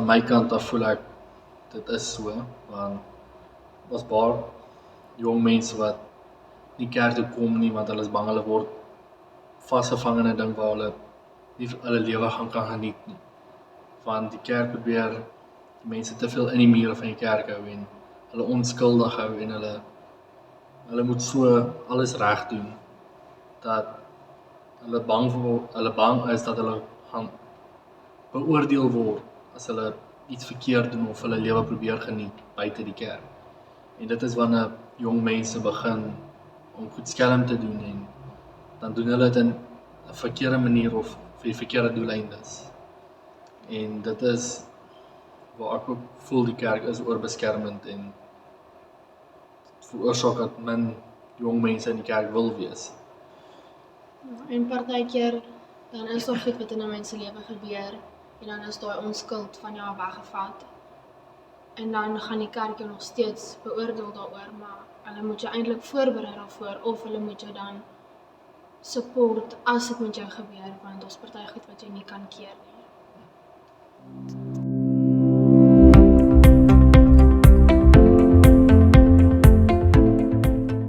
my kant af voel ek, dit is so, want ons baie jong mense wat nie kerk toe kom nie, want hulle is bang hulle word vasgevang in 'n ding waar hulle nie hulle lewe gaan kan geniet nie. Want die kerk probeer die mense te veel in die mure van die kerk hou en hulle onskuldig hou en hulle moet so alles reg doen dat hulle bang is dat hulle gaan beoordeel word as hulle iets verkeerd doen of hulle lewe probeer geniet buite die kerk. En dit is wanneer jong mense begin om goed skelm te doen en dan doen hulle dit in 'n verkeerde manier of vir die verkeerde doeleindes. En dit is waar ek ook voel die kerk is oorbeskermend en veroorsaak dat min jong mense in die kerk wil wees. En partykeer dan is daar goed wat in 'n mens se lewe gebeur en dan is daai onskuld van jou weggevat. En dan gaan die kerk jou nog steeds beoordeel daaroor, maar hulle moet jou eintlik voorberei daarvoor of hulle moet jou dan support as dit met jou gebeur, want daar's party goed wat jy nie kan keer nie.